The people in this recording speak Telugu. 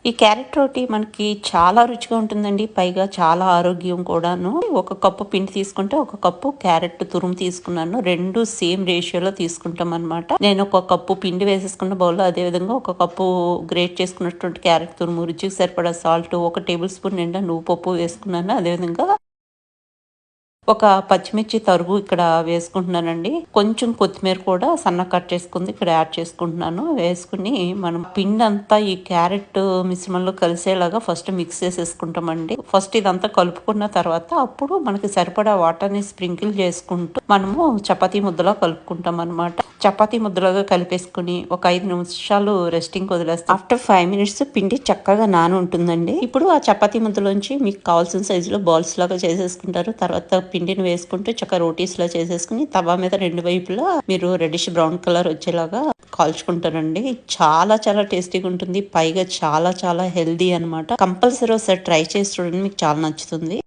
ఈ క్యారెట్ రోటీ మనకి చాలా రుచిగా ఉంటుందండి. పైగా చాలా ఆరోగ్యం కూడాను. ఒక కప్పు పిండి తీసుకుంటే ఒక కప్పు క్యారెట్ తురుము తీసుకున్నాను. 2 సేమ్ రేషియోలో తీసుకుంటాం అనమాట. నేను ఒక కప్పు పిండి వేసేసుకున్న బౌల్లో, అదే విధంగా ఒక కప్పు గ్రేట్ చేసుకున్నటువంటి క్యారెట్ తురుము, రుచికి సరిపడా సాల్ట్, 1 టేబుల్ స్పూన్ నిండా నువ్వు పప్పు వేసుకున్నాను. అదేవిధంగా ఒక పచ్చిమిర్చి తరుగు ఇక్కడ వేసుకుంటున్నానండి. కొంచెం కొత్తిమీర కూడా సన్నగా కట్ చేసుకుంది ఇక్కడ యాడ్ చేసుకుంటున్నాను. వేసుకుని మనం పిండి అంతా ఈ క్యారెట్ మిశ్రమంలో కలిసేలాగా ఫస్ట్ మిక్స్ చేసేసుకుంటామండి. ఫస్ట్ ఇదంతా కలుపుకున్న తర్వాత అప్పుడు మనకి సరిపడా వాటర్ని స్ప్రింకిల్ చేసుకుంటూ మనము చపాతీ ముద్దలా కలుపుకుంటాం అనమాట. చపాతీ ముద్దలాగా కలిపేసుకుని ఒక 5 నిమిషాలు రెస్టింగ్ వదిలేస్తాం. ఆఫ్టర్ 5 మినిట్స్ పిండి చక్కగా నాని ఉంటుందండి. ఇప్పుడు ఆ చపాతీ ముద్దలోంచి మీకు కావాల్సిన సైజులో బాల్స్ లాగా చేసేసుకుంటారు. తర్వాత పిండిని వేసుకుంటూ చక్కగా రోటీస్ లా చేసేసుకుని తవా మీద 2 వైపులా మీరు రెడ్డిష్ బ్రౌన్ కలర్ వచ్చేలాగా కాల్చుకుంటారండి. చాలా చాలా టేస్టీగా ఉంటుంది. పైగా చాలా చాలా హెల్దీ అనమాట. కంపల్సరీ ఒకసారి ట్రై చేసి చూడండి, మీకు చాలా నచ్చుతుంది.